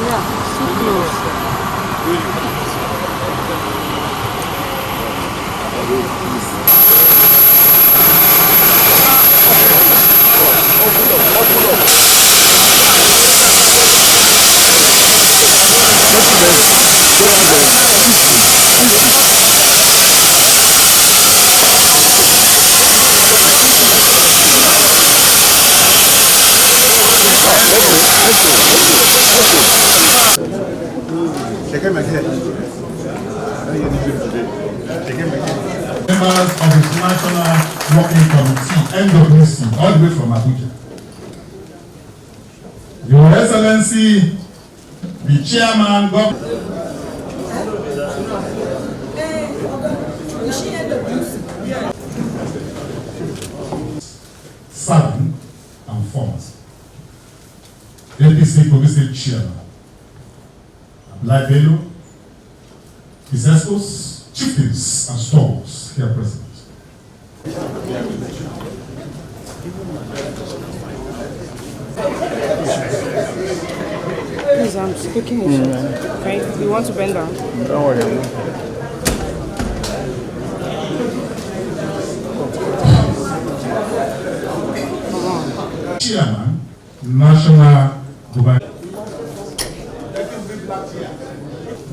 Yeah, so close. Members of the National Working Committee, NWC, all the way from Abuja. Your Excellency, the Chairman, Serving and former APC Kogi State Chairman, Abdullahi Bello, His Escorts, Chieftains and Stalls here present. Please, I'm speaking. Okay, you want to bend down? Don't worry. Chairman, National Governorship.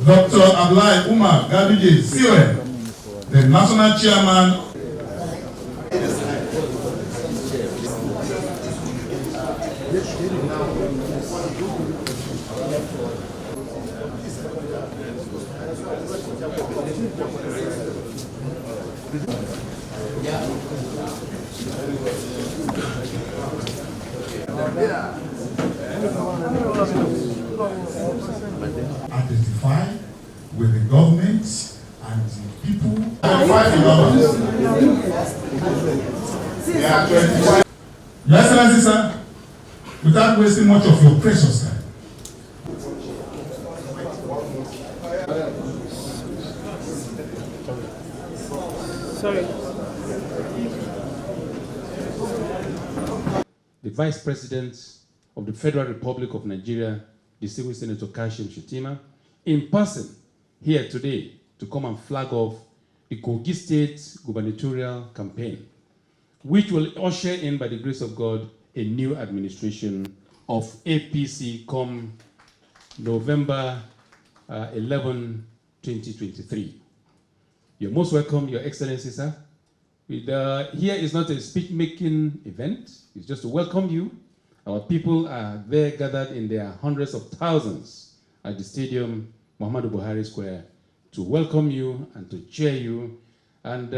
Dr. Abdullahi Umar Gaduje Siwe, the National Chairman. Identify with the government and the people. Your Excellency, sir, without wasting much of your precious time. Sorry. The Vice President of the Federal Republic of Nigeria, distinguished Senator Shettima, in person here today to come and flag off the Kogi State gubernatorial campaign, which will usher in, by the grace of God, a new administration of APC come November 11, 2023. You're most welcome, Your Excellency, sir. Here is not a speech-making event. It's just to welcome you. Our people are there gathered in their hundreds of thousands at the stadium, Muhammadu Buhari Square, to welcome you and to cheer you. And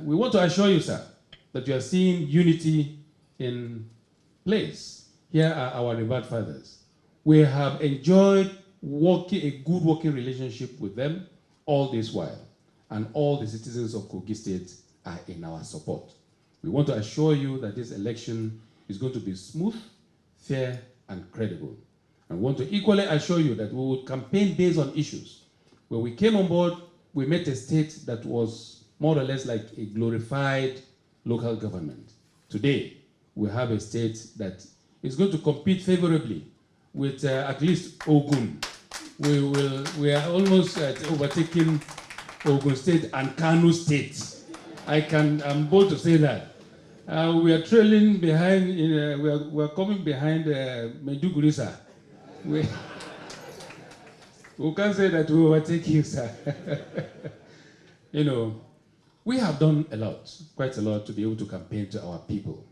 we want to assure you, sir, that you are seeing unity in place. Here are our revered fathers. We have enjoyed a good working relationship with them all this while. And all the citizens of Kogi State are in our support. We want to assure you that this election is going to be smooth, fair, and credible. And want to equally assure you that we will campaign based on issues. When we came on board, we met a state that was more or less like a glorified local government. Today, we have a state that is going to compete favorably with at least Ogun. We are almost overtaking Ogun State and Kano State. I'm bold to say that. We are trailing behind, we are coming behind Maiduguri, sir. We can't say that we overtake you, sir. You know, we have done a lot, quite a lot, to be able to campaign to our people.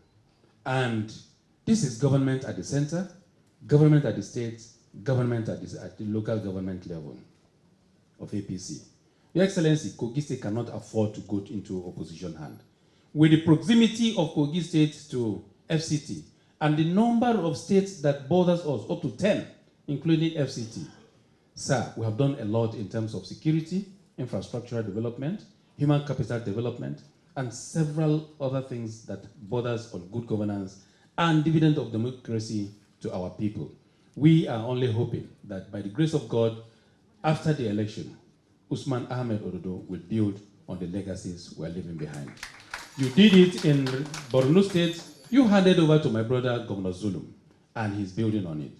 And this is government at the center, government at the state, government at the local government level of APC. Your Excellency, Kogi State cannot afford to go into opposition hand. With the proximity of Kogi State to FCT and the number of states that borders us, up to 10, including FCT, sir, we have done a lot in terms of security, infrastructural development, human capital development, and several other things that borders on good governance and dividend of democracy to our people. We are only hoping that by the grace of God, after the election, Usman Ahmed Ododo will build on the legacies we're leaving behind. You did it in Borno State. You handed over to my brother, Governor Zulum, and he's building on it.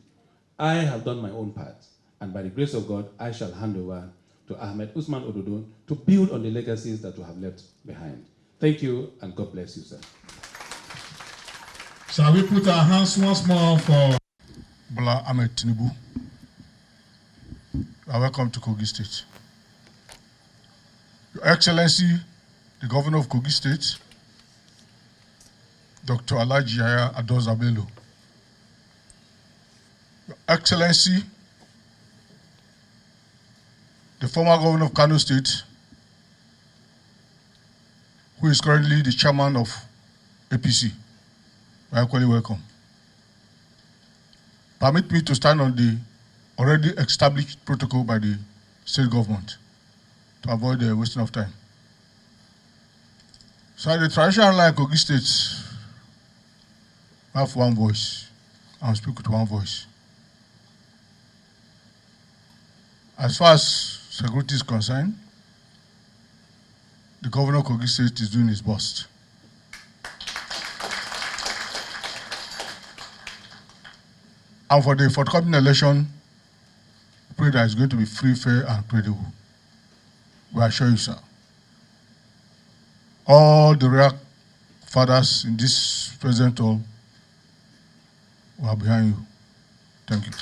I have done my own part, and by the grace of God, I shall hand over to Ahmed Usman Ododo to build on the legacies that we have left behind. Thank you, and God bless you, sir. Shall we put our hands once more for Bola Ahmed Tinubu? You are welcome to Kogi State. Your Excellency, the Governor of Kogi State, Dr. Alhaji Yahya Adoza Bello. Your Excellency, the former Governor of Kano State, who is currently the chairman of APC. You are equally welcome. Permit me to stand on the already established protocol by the state government to avoid the wasting of time. So the traditional line Kogi State, I have one voice. I'll speak with one voice. As far as security is concerned, the Governor of Kogi State is doing his best. And for the forthcoming election, I pray that it's going to be free, fair, and credible. We assure you, sir. All the real fathers in this present hall who are behind you. Thank you.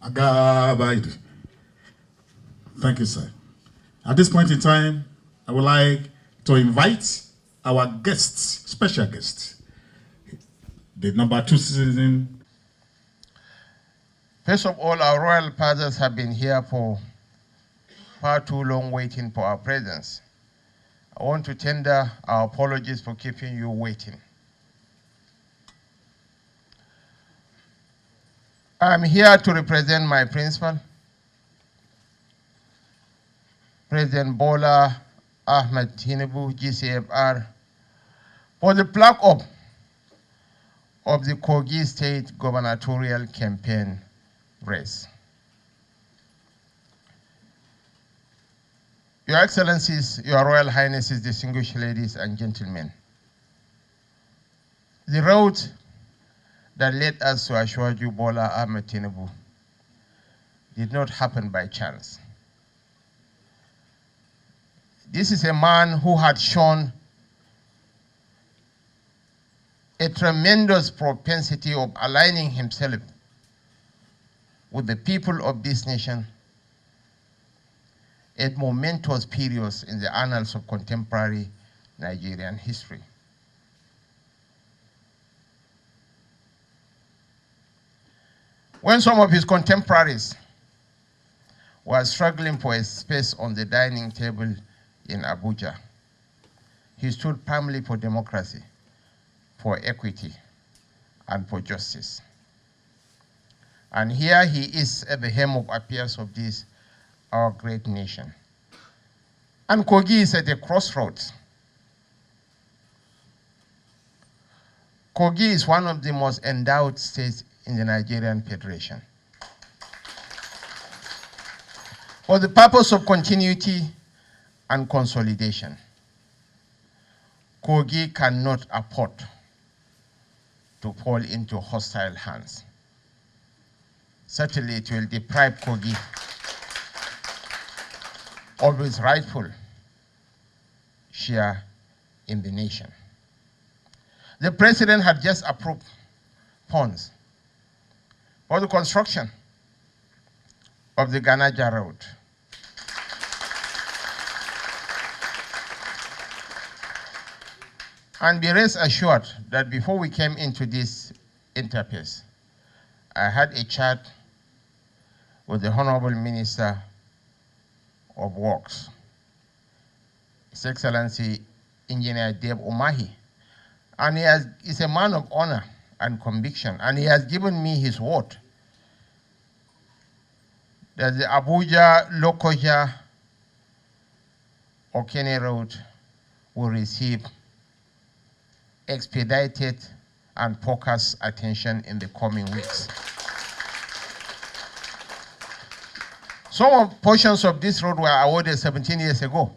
Agabaid. Thank you, sir. At this point in time, I would like to invite our guests, special guest, the number 2 citizen. First of all, our royal fathers have been here for far too long waiting for our presence. I want to tender our apologies for keeping you waiting. I'm here to represent my principal, President Bola Ahmed Tinubu, GCFR, for the plug-up of the Kogi State gubernatorial campaign race. Your Excellencies, Your Royal Highnesses, distinguished ladies and gentlemen, the road that led us to Ashwaju Bola Ahmed Tinubu did not happen by chance. This is a man who had shown a tremendous propensity of aligning himself with the people of this nation at momentous periods in the annals of contemporary Nigerian history. When some of his contemporaries were struggling for a space on the dining table in Abuja, he stood firmly for democracy, for equity, and for justice. And here he is at the helm of affairs of this, our great nation. And Kogi is at a crossroads. Kogi is one of the most endowed states in the Nigerian Federation. For the purpose of continuity and consolidation, Kogi cannot afford to fall into hostile hands. Certainly, it will deprive Kogi of its rightful share in the nation. The president had just approved funds for the construction of the Ganaja Road. And be rest assured that before we came into this interface, I had a chat with the Honorable Minister of Works, His Excellency Engineer Deb Umahi. And he's a man of honor and conviction, and he has given me his word that the Abuja-Lokoja Okene Road will receive expedited and focused attention in the coming weeks. Some portions of this road were awarded 17 years ago.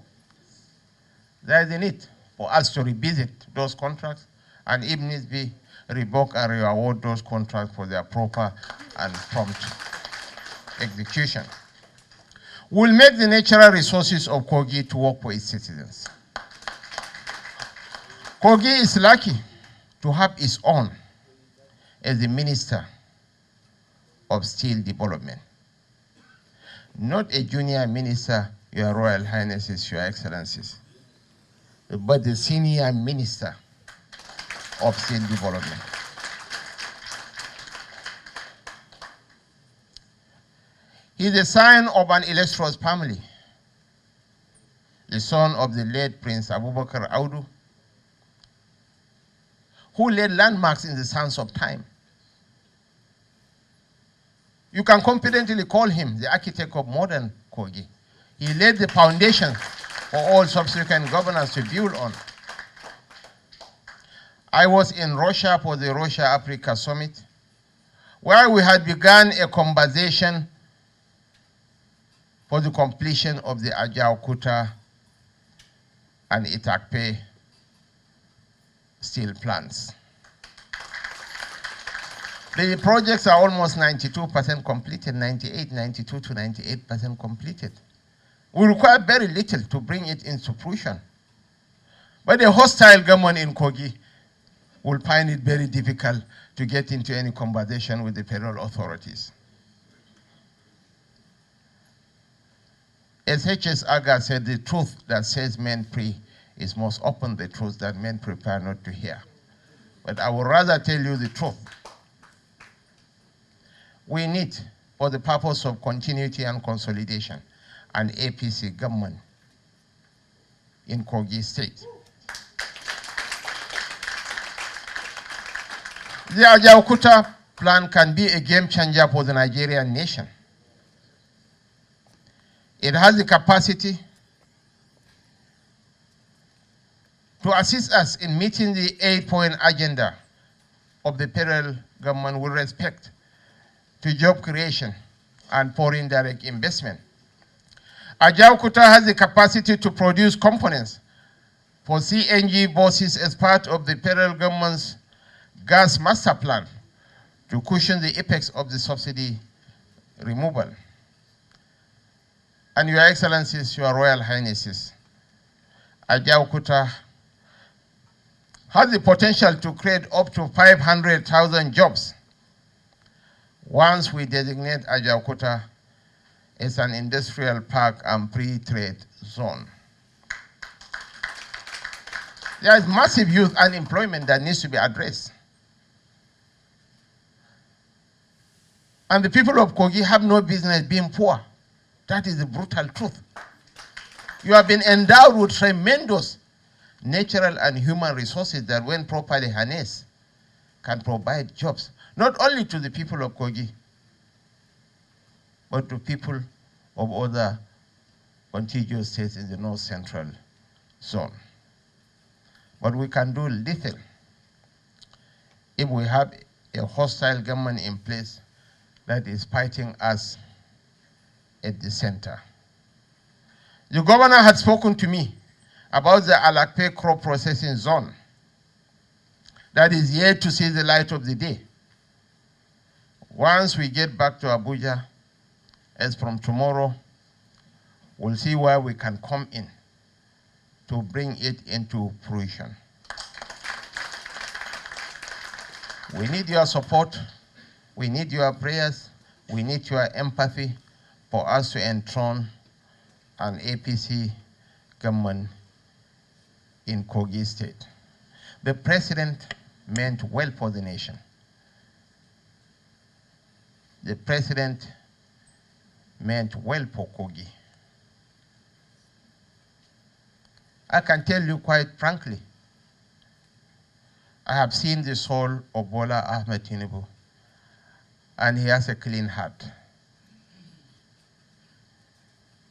There is a need for us to revisit those contracts and if needs be, revoke and re-award those contracts for their proper and prompt execution. We'll make the natural resources of Kogi to work for its citizens. Kogi is lucky to have its own as the Minister of Steel Development. Not a junior minister, Your Royal Highnesses, Your Excellencies, but the senior minister of Steel Development. He is the son of an illustrious family, the son of the late Prince Abubakar Audu, who laid landmarks in the sands of time. You can confidently call him the architect of modern Kogi. He laid the foundation for all subsequent governors to build on. I was in Russia for the Russia-Africa Summit, where we had begun a conversation for the completion of the Ajaokuta and Itakpe steel plants. The projects are almost 92% completed, 92 to 98% completed. We require very little to bring it into fruition. But a hostile government in Kogi will find it very difficult to get into any conversation with the federal authorities. As H.S. Aga said, the truth that says men free is most often the truth that men prefer not to hear. But I would rather tell you the truth. We need, for the purpose of continuity and consolidation, an APC government in Kogi State. The Ajaokuta plan can be a game changer for the Nigerian nation. It has the capacity to assist us in meeting the 8-point agenda of the federal government with respect to job creation and foreign direct investment. Ajaokuta has the capacity to produce components for CNG buses as part of the federal government's gas master plan to cushion the effects of the subsidy removal. And Your Excellencies, Your Royal Highnesses, Ajaokuta has the potential to create up to 500,000 jobs once we designate Ajaokuta as an industrial park and free trade zone. There is massive youth unemployment that needs to be addressed. And the people of Kogi have no business being poor. That is the brutal truth. You have been endowed with tremendous natural and human resources that, when properly harnessed, can provide jobs, not only to the people of Kogi, but to people of other contiguous states in the north central zone. But we can do little if we have a hostile government in place that is fighting us at the center. The governor had spoken to me about the Alakpe crop processing zone that is yet to see the light of the day. Once we get back to Abuja, as from tomorrow, we'll see where we can come in to bring it into fruition. We need your support, we need your prayers, we need your empathy for us to enthrone an APC government in Kogi State. The president meant well for the nation. The president meant well for Kogi. I can tell you quite frankly, I have seen the soul of Bola Ahmed Tinubu, and he has a clean heart.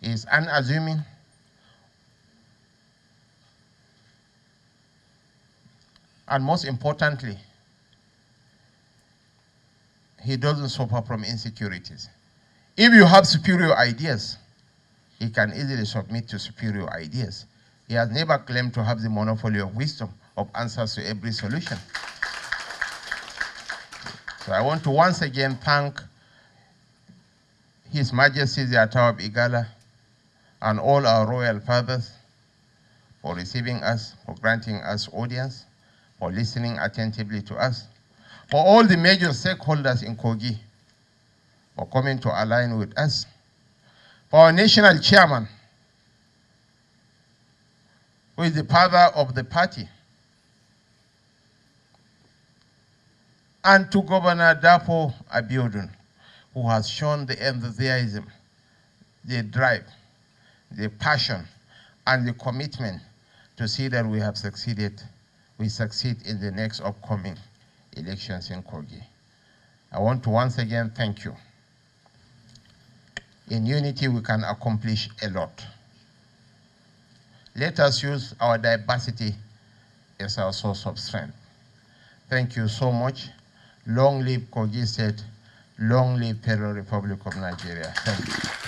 He is unassuming, and most importantly, he doesn't suffer from insecurities. If you have superior ideas, he can easily submit to superior ideas. He has never claimed to have the monopoly of wisdom, of answers to every solution. So I want to once again thank His Majesty the Atawa of Igala and all our royal fathers for receiving us, for granting us audience, for listening attentively to us, for all the major stakeholders in Kogi for coming to align with us, for our national chairman, who is the father of the party, and to Governor Dapo Abiodun, who has shown the enthusiasm, the drive, the passion, and the commitment to see that we have succeeded, we succeed in the next upcoming elections in Kogi. I want to once again thank you. In unity, we can accomplish a lot. Let us use our diversity as our source of strength. Thank you so much. Long live Kogi State. Long live Federal Republic of Nigeria. Thank you.